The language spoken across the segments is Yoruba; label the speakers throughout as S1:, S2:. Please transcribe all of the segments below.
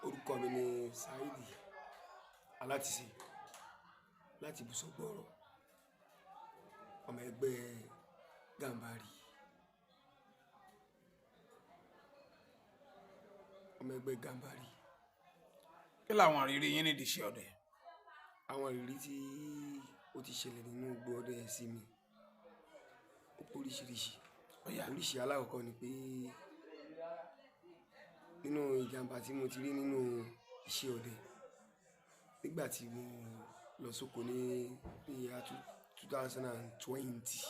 S1: orúkọ mi ni Saidi Alátìsí láti Bùsọ̀gbọ̀rọ̀, ọmọ ẹgbẹ́ Gàmbàrí.
S2: Kí làwọn àrírí yín nídìí iṣẹ́ ọdẹ?
S1: Àwọn ìrírí tí ó ti ṣẹlẹ̀ nínú igbó ọdẹ sí mi ó pọ̀ oríṣiríṣi. Oríṣi alákọ̀ọ́kọ́ ni pé nínú ìjàmbá tí mo ti rí nínú iṣẹ́ ọdẹ nígbà tí mo lọ sóko ní ìyá 2020 sí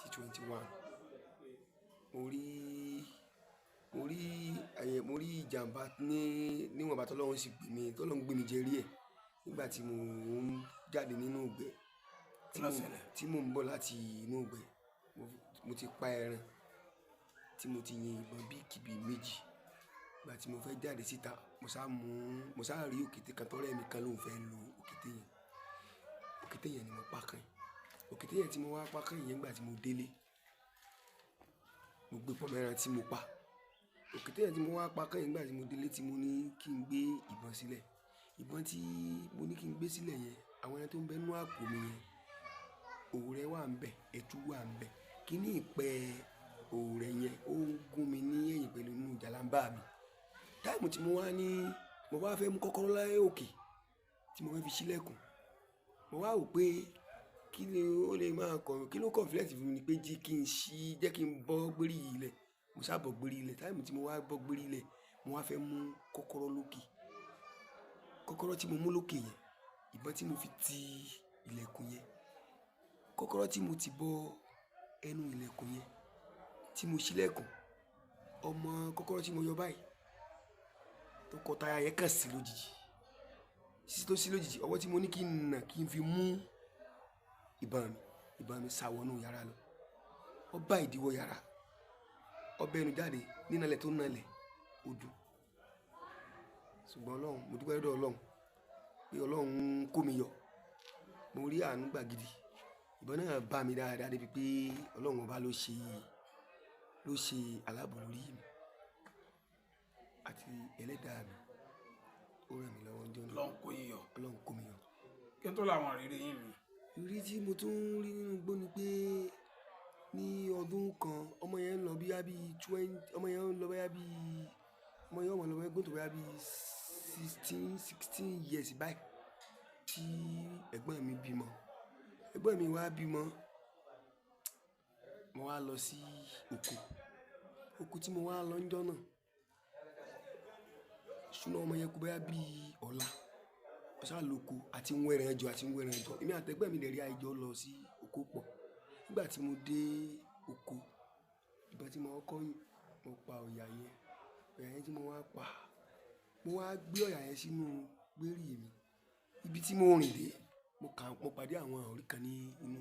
S1: 21, mo rí ìjàmbá níwọ̀n bá tọ́lọ́run sì tọ́lọ́run gbé mi jẹ rí ẹ̀ nígbà tí mo ń jáde nínú ìgbẹ́ tí mo ń bọ̀ láti inú ìgbẹ́. Mo ti pa ẹran tí mo ti yin ìbọn bí kìbì méjì. Ìgbà tí mo fẹ́ jáde síta mo sá rí òkété kan tọ́rẹ́ mi kan ló ń fẹ́ lo òkété yẹn ni mo pa kàn. Òkété yẹn tí mo wá pa kàn yẹn nígbà tí mo délé mo gbé pọ̀ mẹ́ran tí mo pa. Òkété yẹn tí mo wá pa kàn yẹn nígbà tí mo délé tí mo ní kí n gbé ìbọn sílẹ̀. Ìbọn tí mo ní kí n gbé sílẹ̀ yẹn, àwọn ẹran tó ń bẹ nínú àpò mi yẹn, òwúrẹ́ wà ń bẹ, ẹ̀tù wà ń bẹ. Kíní ìpẹ́ òwúrẹ́ yẹn ó gún mi ní ẹ̀yìn pẹ̀lú inú jàlámbà mi. Táìmù tí mo wá fẹ́ mú kọ́kọ́rọ́ láyé òkè tí mo fẹ́ fi ṣílẹ̀kùn, mo wá wò pé kí ló conflict fún mi ni pé jẹ́ kí n bọ́ gbérí ilẹ̀. Mo sá bọ́ gbérí ilẹ̀. Táìmù tí mo wá bọ́ gbérí ilẹ̀, mo wá fẹ́ mú kọ́kọ́rọ́ lókè. Kọ́kọ́rọ́ tí mo mú lókè yẹn, ìbọn tí mo fi ti ilẹ̀kùn yẹn, kọ́kọ́rọ́ tí mo ti bọ ẹnu ilẹ̀kùn yẹn tí mo ṣílẹ̀kùn, ọmọ kọ́kọ́rọ́ tí mo yọ báyìí tó kọ táyà yẹn kàn sí lójijì. Sísí tó sí lójijì, ọwọ́ tí mo ní kí n nà kí n fi mú ìbọn mi sá wọnú yàrá lọ. Ó bá ìdíwọ́ yàrá, ó bẹ́nu jáde nínàlẹ̀ tó nàlẹ̀ odò. Ṣùgbọ́n Ọlọ́run, mo dúpẹ́ lọ́dọ̀ Ọlọ́run pé Ọlọ́run kó mi yọ. Mo rí àánú gbà gidi. Ìbọn náà bá mi dáadáa débi pé Ọlọ́run ọba ló ṣe aláàbò lórí mi àti ẹlẹ́dàá mi. Ó ràn mí lọ́wọ́ ọjọ́ náà. Ọlọ́run kó mi yọ.
S2: Kí n tó láwọn àrírí yín mi.
S1: Ìrírí tí mo tún rí nínú igbó ni pé ní ọdún kan ọmọ yẹn ń lọ bí 16 years báyìí tí ẹ̀gbọ́n mi bímọ. Ẹ̀gbọ́n mi wá bímọ, mo wá lọ sí oko tí mo wá lọ ńjọ́ náà. Ṣùnà ọmọ yẹn kú bóyá bí ọ̀la. Mo sá lóko àti ń wẹ́ran jọ. Èmi àtẹ̀gbọ́n mi lè rí àìjọ lọ sí oko pọ̀. Nígbà tí mo dé oko, ìbọn tí mo kọ́ mo pa ọ̀yà yẹn tí mo wá pa, mo wá gbé ọ̀yà yẹn sínú gbérí mi. Ibi tí mo rìn dé, mo pàdé àwọn ọ̀rẹ́ kan nínú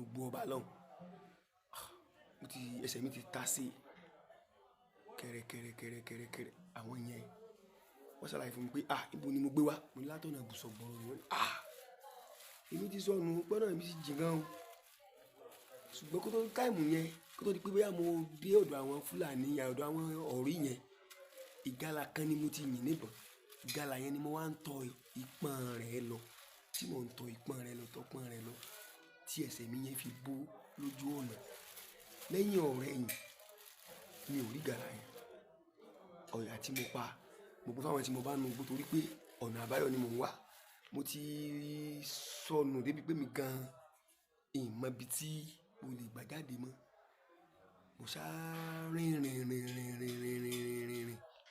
S1: igbó ọba lọ́hùn. Ẹsẹ̀ mi ti ta sí kẹ̀rẹ̀kẹ̀rẹ̀. Àwọn yẹn wọ́n ṣàlàyé fún mi pé ibo ni mo gbé wá. Mo ní látọ̀nà Bùsọ̀gbọ̀rọ̀. Wọ́n ní èmi ti sọnù gbọ́dọ̀ mi sì jìn gan o. Ṣùgbọ́n kó tó táìmù yẹn, kó tó di pé bóyá mo dé ọ̀dọ̀ àwọn Fúlàní ọ̀dọ̀ àwọn ọ̀rẹ́ yẹn, ìgalà kan ni mo ti yìn níbọn. Ìgalà yẹn ni mo wá ń tọ ìpọ́n rẹ̀ lọ, tí mò ń tọ ìpọ́n rẹ̀ lọ tí ẹsẹ̀ mi yẹn fi bó lójú ọ̀nà. Lẹ́yìn ọ̀rẹ́ yìí mi ò rí ìgalà yẹn. Ọ̀yà tí mo pa mo gbé fáwọn tí mo bá nu igbó torí pé ọ̀nà àbáyọ ni mò ń wá. Mo ti sọnù débi pé mi gan ìmọ̀ ibi tí mo lè gbà jáde mọ́. Mo sá rìn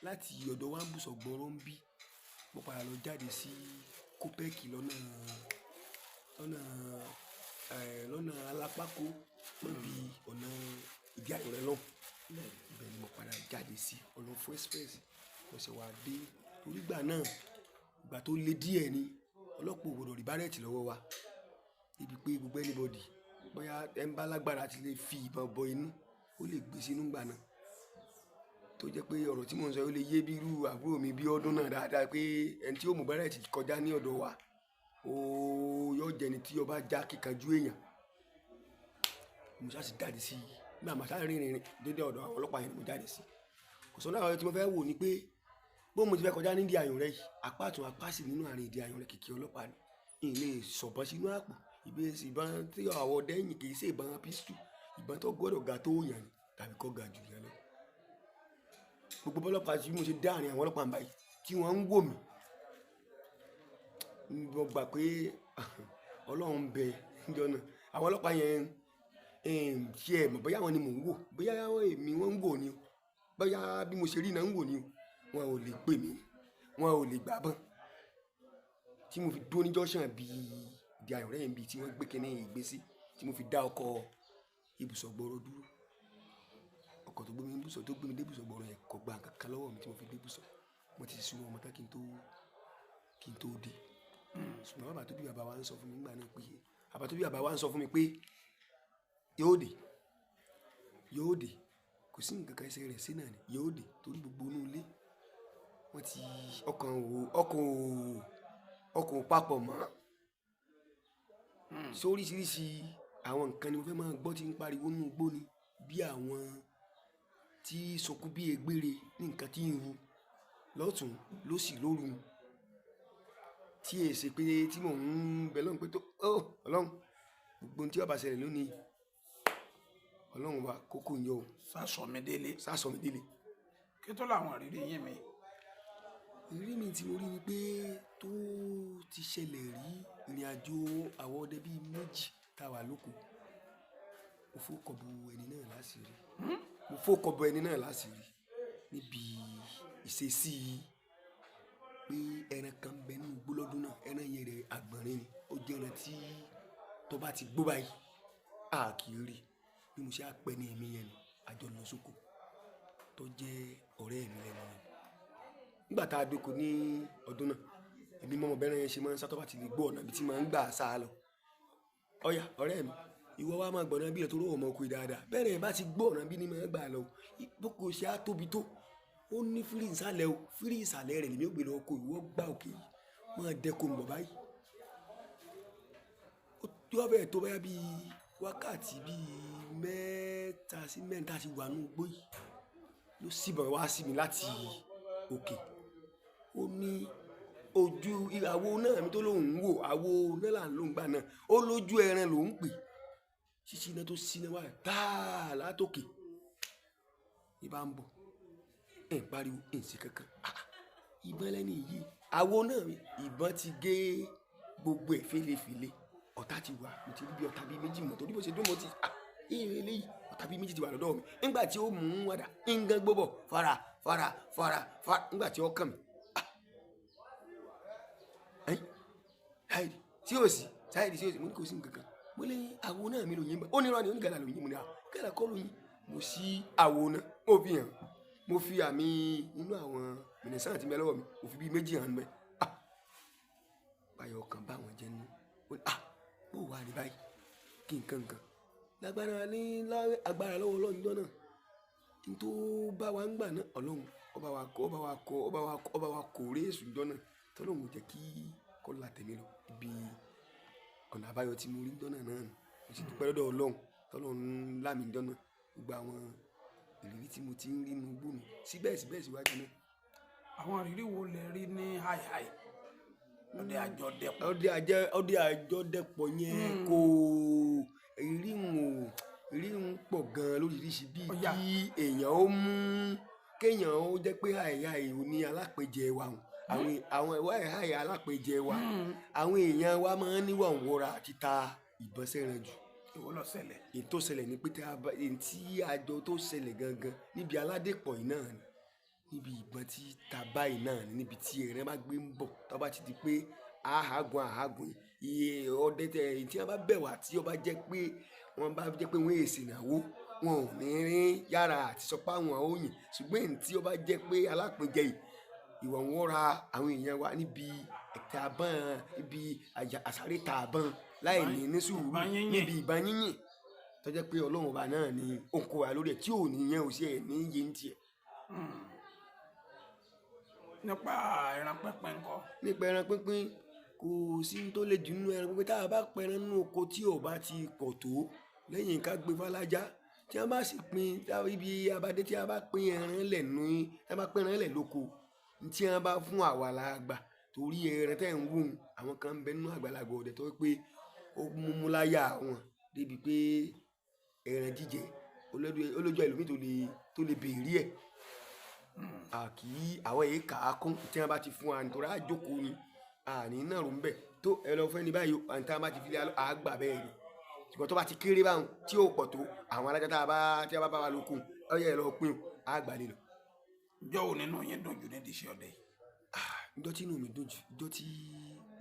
S1: láti ọ̀dọ̀ wa Bùsọ̀gbọ̀rọ̀ ń bí. Mo padà lọ jáde sí Kópẹ́kì lọ́nà Alápákó níbi ọ̀nà Ìdí Àyọ̀rẹ́ lọ́hùn. Ibẹ̀ ni mo padà jáde sí ọ̀nà fún express. Mo sì wá dé torí ìgbà náà, ìgbà tó le díẹ̀ ni ọlọ́pàá ò gbọdọ̀ rí bárẹ́ẹ̀tì lọ́wọ́ wa. Ibi pé gbogbo anybody bóyá ẹ ń bá lágbára ti lè fi ìbọn bọ inú, ó lè gbé sínú ìgbà náà. Tó jẹ́ pé ọ̀rọ̀ tí mò ń sọ ó lè yé bí irú àbúrò mi bí ọdún náà dáadáa pé ẹni tí ó mú bárẹ́ẹ̀tì kọjá ní ọ̀dọ̀ wa yóò jẹ́ ẹni tí ó bá já kíkanjú èèyàn. Mo sá sì jáde sí nígbà màá sá rìn dédé ọ̀dọ̀ àwọn ọlọ́pàá yẹn ni mo jáde sí. ọ̀sán náà tí mo fẹ́ wò ni pé bó mo ti fẹ́ kọjá nídìí àyàn rẹ yìí apá àtún apá sì nínú àárín ìdí àyàn rẹ kìkì ọlọ́pàá ni ìlé sọ̀bọ́n sínú àpò ìbọn tí àwọ̀ dẹ́yìn kì í ṣe ìbọn pistol ìbọn tó gbọ́dọ̀ ga tó yàn ni tàbí kọ́ ga jù yẹn lọ. gbogbo ọlọ́pàá tí mo ṣe dá àárín àwọn ọlọ́pàá báyìí tí wọ́n ń wò mí mo gbà pé ọlọ́run bẹ níjọ́ náà àwọn ọlọ́pàá yẹn ṣe ẹ̀ mọ̀ bóyá wọn ni mò ń wò bóyá èmi wọ́n ń wò ni o bóyá bí mo ṣe rí náà ń wò ni o wọn ò lè pè mí wọn ò lè gbàbọn tí mo fi dúró níjọ́ sàn bíi ìdí ayọ̀ rẹ̀ yẹn bíi tí wọ́n gbé kẹ́ni ìgbésí tí mo fi dá ọkọ̀ ibùsọ̀ gbọ́rọ̀ dúró ọkọ̀ tó gbé mi ibùsọ̀ tó gbé mi dé ibùsọ̀ gbọ́rọ̀ yẹn kò gba nǹkan kan lọ́wọ́ mi tí mo fi dé ibùsọ̀ mo ti sun ọmọ tán kí n tó dé ṣùgbọ́n bàbá tó bí bàbá wa ń sọ fún mi nígbà náà pé bàbá tó bí bàbá wa ń sọ fún mi pé yóò dé kò sí nǹkan kan ẹsẹ̀ rẹ̀ sí náà ni yóò dé torí gbogbo inú ilé wọ́n ti ọkàn papọ̀ mọ́ sóríṣiríṣi àwọn nǹkan ni mo fẹ́ máa gbọ́ tí ń pariwo nínú igbó ni bí àwọn tí sọkú bí egbére ní nǹkan tí ń hu lọ́tún lósì lóru tí èsì pé tí mò ń bẹ lọ́run pé tó ọlọ́run gbogbo ohun tí ó bá ṣẹlẹ̀ lónìí ọlọ́run wa kókó ń yọ o. sásọ mi délé.
S2: kí tó làwọn ìrírí yín mi.
S1: ìrírí mi tí mo rí ni pé tó ti ṣẹlẹ̀ rí ìrìn àjò àwọn ọdẹ bíi méjì tá a wà lóko mo fòkọ̀bọ ẹni náà láṣìírí níbi ìṣesí pé ẹran kan bẹ nínú igbó lọ́dún náà ẹran yẹn rẹ̀ àgbọ̀nrín ni ó jẹ́ ẹran tí tó bá ti gbó báyìí a kì í rí bí mo ṣe àpẹ ní èmi yẹn ni àjọ lọ sóko tó jẹ́ ọ̀rẹ́ mi lẹ́nu yẹn nígbà tá a dóko ní ọdún náà èmi mọ́mọ́ bẹ́rẹ̀ yẹn ṣe máa ń sátọ́ bá ti lè gbọ́ ọ̀nà ibi tí máa ń gbà sá lọ ọ̀yà ọ̀rẹ́ mi ìwọ wa máa gbọ̀nà bí ẹ̀ tó rọ̀ ọmọ ọkùnrin dáadáa bẹ́rẹ̀ yẹn bá ti gbọ́ ọ̀nà bí ni máa ń gbà lọ bó kò ṣe á tóbi tó ó ní fírí ìsàlẹ̀ o fírí ìsàlẹ̀ rẹ̀ lèmi ò gbé lọ ọkọ̀ ìwọ gbà òkè yìí máa dẹ́kun bọ̀ báyìí ó tó bẹ́ẹ̀ tó báyà bíi wákàtí bíi mẹ́ta sí mẹ́rin tá a ti wà ní igbó yìí ló síbọn wá sí mi láti òkè ó ní ojú àwo náà mi tó lóun ń wò àwo náà là ń lóun gbà náà ó lójú ẹran lòún pè ṣíṣí iná tó síná wáyà táà látòkè ìbá ń bọ̀ ẹ̀ ń pariwo ẹ̀ ń ṣe kankan ìbọn lẹ́ni yìí àwo náà ìbọn ti gé gbogbo ẹ̀ fẹ́lẹ́fẹ́lẹ́ ọ̀tá ti wà mo ti rí bí ọ̀tá bíi méjì mọ̀ torí bó ṣe dún mo ti ìrìn eléyìí ọ̀tá bíi méjì ti wà lọ́dọ̀ mi nígbà tí ó mú un wàdà ń gán gbọ́bọ̀ fara nígbà tí ó kàn mí sáyẹ̀dì sí òsì mo ní kò sí nǹkan kan mo lé àwo náà mi lòyìn bá ó ní rọ́ọ̀nì onígàlà lòyìn mo ní gàlà kọ́ lòyìn mo sí àwo náà mo fi hàn mo fi àmì inú àwọn mìnísàn àti mẹ́lọ́wọ́ mi mo fi bíi méjì hàn mẹ́ báyọ̀ kan bá wọn jẹ́ nínú bó wà ní báyìí kí nǹkan lágbára ní agbára lọ́wọ́ ọlọ́run jọ náà n tó bá wa ń gbà náà ọlọ́run ọba wa kò rí èsù jọ náà tọ́lọ́run jẹ́ kí kọ́ la tẹ̀mí lọ ibi ọ̀nà àbáyọ tí mo rí jọ náà náà mo sì dúpẹ́ lọ́dọ̀ ọlọ́run tọ́lọ́run láàmì jọ náà gbogbo àwọn ìrírí tí mo ti ń rí inú gbòmù síbẹ̀ síwájú náà.
S2: àwọn ìrírí wo lè rí ní háìháì ọdẹ àjọdẹpọ̀ yẹn kò ìrírí ń pọ̀ gan-an lóríṣiríṣi bíi kí èèyàn ó mú kéèyàn ó jẹ́ pé àìháì ò ní alápèjẹ wa àwọn ẹ̀wá àìháì alápèjẹ wa àwọn èèyàn wa máa ń níwọ̀n wọra àti ta ìbọn sẹ́ran jù. èwo ló ṣẹlẹ̀.
S1: èyí tó ṣẹlẹ̀ ní pété tí àjọ tó ṣẹlẹ̀ gangan níbi aládépọ̀ yìí náà ni níbi ìbọn tí ta báyìí náà ni níbi tí ẹ̀rẹ́ bá gbé ń bọ̀ tó bá ti di pé àhágùn iye ọdẹ tẹ tí wọ́n bá bẹ̀ wá tí ọba jẹ́ pé wọ́n bá jẹ́ pé wọ́n èsì ìnáwó wọn ò ní rí yàrá àti sọpá àwọn òyìn ṣùgbọ́n èyí tí ọba jẹ́ pé alápèjẹ yìí ìwọ̀n wọn ra àwọn èèyàn wa níbi ẹ̀ka àbọ̀n ibi àsáré ta àbọ̀n láì ní sùúrù níbi ìbọn yínyìn tó jẹ́ pé ọlọ́run ọba náà ni ó ń kó wa lórí ẹ̀ tí ò ní yẹn ò sí ẹ̀ ní yé ń tiẹ̀.
S2: nípa ẹran pínpín ńkọ́.
S1: nípa ẹran pínpín kò sí tó lè dùn nínú ẹran pínpín tá a bá pẹran nínú oko tí ò bá ti pọ̀ tó lẹ́yìn ká gbé fálájá
S2: tí wọ́n bá sì pín ibi abadé tí wọ́n bá pín ẹran lẹ̀ nù tí wọ́n bá pín ẹran lẹ̀ lóko tí wọ́n bá fún àwa la gbà torí ẹran tẹ́ ń wò àwọn kan ń bẹ nínú àgbàlagbà ọ̀dẹ tó pé ó múmú láyà wọn débi pé ẹran jíjẹ olójú ẹlòmíì tó lè béèrè ẹ̀ àkì àwọn èyí kà á kún tí wọ́n bá ti fún wa nítorí àjókòó ni àní náà ló ń bẹ̀ tó ẹ lọ fẹ́ ní báyìí àti tí wọ́n bá ti fi lé àgbà bẹ́ẹ̀ ni ṣùgbọ́n tó bá ti kéré báwọn tí ó pọ̀ tó àwọn alájà tí a bá bá wa lókun ọyẹ ẹ lọ pín àgbà lè lọ.
S3: ìjọ wo nínú yín dùn jù nídìí iṣẹ́ ọdẹ yìí.
S2: ìjọ tí inú mi dùn jù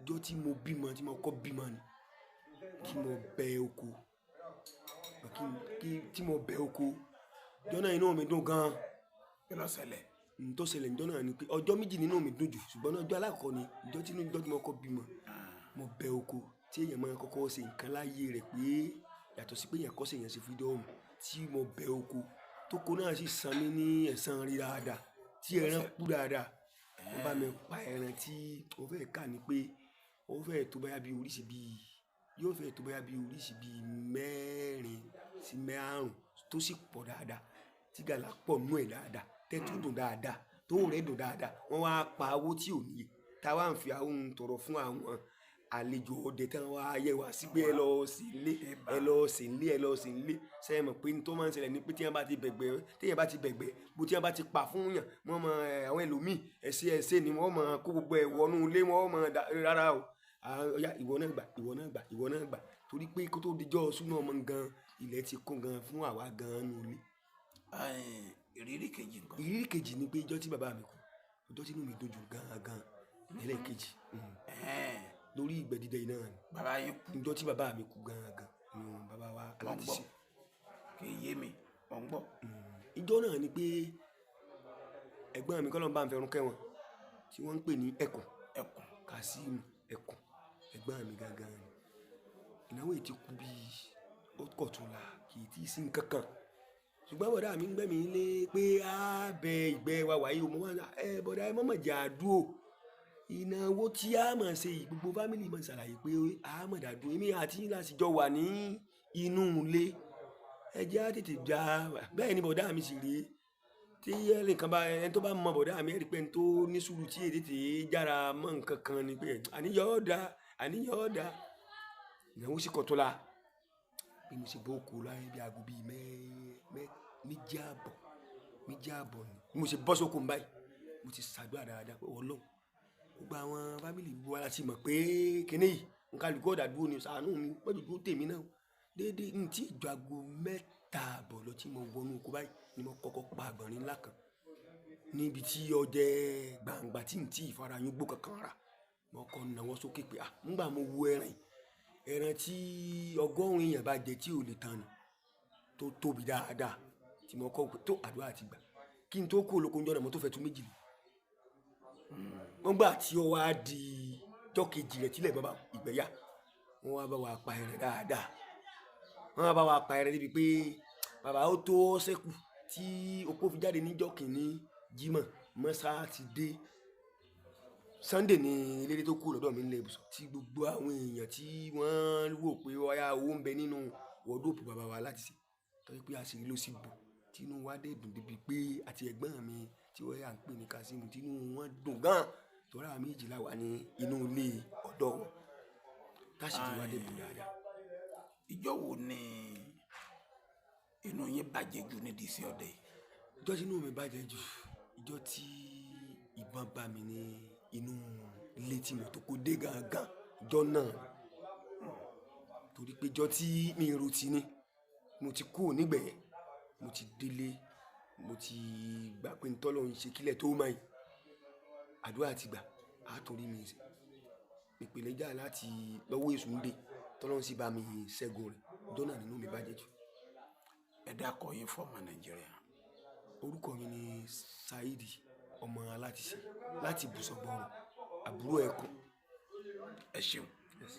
S2: ìjọ tí mo bímọ tí mo kọ́ bímọ ni kí mo bẹ oko tí mo bẹ oko ìjọ náà inú mi dùn gan-an.
S3: kí ló ṣẹlẹ̀.
S2: tó ṣẹlẹ̀ ìjọ náà ni pé ọjọ́ méjì nínú mi dùn jù ṣùgbọ́n ọjọ́ alákọ̀ọ́ ni ìjọ tí mo kọ́ bímọ mo bẹ oko tí èèyàn máa kọ́kọ́ ṣe nǹkan láyé rẹ̀ pé yàtọ̀ sí pé èèyàn kọ́ sèèyàn ṣe fídọ́ọ̀mù tí mo bẹ oko tóko náà sì san mí ní ẹ̀san rí dáadáa tí ẹran kú dáadáa wọ́n bá mi pa ẹran tí ó fẹ́ kà ní pé ó fẹ́ tó báyà bí oríṣi bíi yóò fẹ́ tó báyà bí oríṣi bíi 4 sí 5 tó sì pọ̀ dáadáa tí gàlà pọ̀ nú ẹ̀ dáadáa tẹ́tù dùn dáadáa tó rẹ̀ dùn dáadáa wọ́n wá pa owó tí ò níye táwa ń fi àwọn tọrọ fún àwọn àlejò ọdẹ tí wọn wá yẹ wá sí pé ẹ lọ sí ilé sẹ́yìn mọ̀ pé tó máa ń ṣẹlẹ̀ ní pé téèyàn bá ti bẹ̀gbẹ́ bó téèyàn bá ti pa fún yàn wọ́n mọ àwọn ẹlòmíì ẹ̀ṣẹ̀ ni wọ́n mọ kó gbogbo ẹ̀ wọnú ilé wọ́n mọ rárá o ọ̀yá ìwọ náà gbà torí pé kó tó dijọ́ súná ọmọ gan ilẹ̀ ti kún gan fún àwa gan nù ilé.
S3: ìrírí kejì nǹkan.
S2: ìrírí kejì ni pé ìjọ́ tí bàbá mi kú ìjọ́ tí inú mi dojú gan ẹlẹ́ẹ̀kejì lórí ìgbẹ́ dídẹ iná ni.
S3: bàbá yín kú.
S2: ìjọ tí bàbá mi kú gangan ni bàbá wa aláàtìsí.
S3: kì í yé mi wọ́n ń gbọ́.
S2: ìjọ náà ni pé ẹ̀gbọ́n mi kọ́lọ́n bá ń fẹ́ràn kẹ́wọ̀n tí wọ́n ń pè ní ẹkùn Kazeem ẹkùn ẹ̀gbọ́n mi gangan ni ìnáwó ètí kú bí ó kọ̀ tó la kì í tí ì sí nǹkan kan ṣùgbọ́n bọ̀dá mi ń gbẹ́ mi lé pé á bẹ ìgbẹ́ wa wáyé o mo wá bọ̀dá ẹ mọ̀mọ̀ jà dúró ìnáwó tí a máa ṣe yìí gbogbo fámìlì máa ṣàlàyé pé a máa dàdú èmi àti yín láti jọ wà ní inú ilé ẹjẹ́ á tètè já bẹ́ẹ̀ ni bọ̀dá mi sì rí tí ẹnìkan bá ẹni tó bá mọ bọ̀dá mi ẹ̀rí pé ẹni tó ní sùúrù tí èdè tè jára mọ́ nǹkan kan ni pé àníyàn ọ̀dà ìnáwó sì kọ̀ tó la bí mo ṣe bọ́ òkú láyé bí aago bíi méjì àbọ̀ ni bí mo ṣe bọ́ sóko báyìí mo ti ṣàdúrà dáadáa pé Ọlọ́run gbogbo àwọn fámìlì gbogbo wa la ti mọ̀ pé kíní yìí nǹkan àlùkò ọ̀dà dúró ni ṣàánú mi wọ́n dúró tèmi náà déédéé ní tí ìjọ aago 3 àbọ̀ lọ tí mo wọnú oko báyìí ni mo kọ́kọ́ pa àgbọ̀nrín ńlá kan níbi tí ọdẹ gbàǹgbà tí n tí ìfarayún gbó kankan rà mo kọ́ náwó sókè pé ńgbà mo wo ẹran tí 100 èèyàn bá jẹ tí ò lè tán ni tó tóbi dáadáa tí mo kọ́ pé tó àdúrà ti gbà kí n tó kó olóko ńjọ́ náà mo tó fẹ́ tún méjì lọ wọ́n gbà tí ó wá di jọ́kejì rẹ̀ tílẹ̀ bàbá ìgbẹ́yà wọ́n wá bá wa pa ẹran dáadáa wọ́n wá bá wa pa ẹran débi pé bàbá ó tó ṣẹ́kù tí opó fi jáde níjọ́ kìíní Jímọ̀ mọ́sá ti dé Sunday ní eléré tó kú lọ́dọ̀ mi nílẹ̀ ibùsọ̀ tí gbogbo àwọn èèyàn tí wọ́n wò pé ọ̀yà owó ń bẹ nínú wọ́dọ̀pù bàbá wa láti ṣe tọ́jú pé àṣírí ló sì bò tínú wa dé dùn débi pé àti ẹ̀gbọ́n mi tí wọ́n yà ń pè ní Kazeem tínú wọn dùn gan tọ́ra àwọn méjìlá wà ní inú ilé ọ̀dọ́ wọn táṣìírí wa dé dùn dáadáa.
S3: ìjọ wo ni inú yín bàjẹ́ jù nídìí iṣẹ́ ọdẹ yìí.
S2: ìjọ tí inú mi bàjẹ́ jù ìjọ tí ìbọn bá mi ní inú ilé tí mo tó kó dé gangan ìjọ náà torí pé ìjọ tí mi rò tí ni mo ti kú nígbẹ̀ẹ́ mo ti délé mo ti gbà pé ntọ́lọ́ ń ṣe kílẹ̀ tó máa yìí àdúrà ti gbà á torí mi ṣe ìpìlẹ̀ jà láti lọ́wọ́ èṣù ń dé tọ́lọ́ ń sì bá mi ṣẹ́gun rẹ̀ ìjọ náà nínú mi bàjẹ́ jù.
S3: ẹ dákọ̀ yín fọ́ọ̀mù Nàìjíríà.
S2: orúkọ mi ni Saidi ọmọ Aláàtìṣe láti Bùsọ̀gbọ̀rọ̀ àbúrò ẹ̀kọ́.
S3: ẹ ṣeun.
S2: Yes.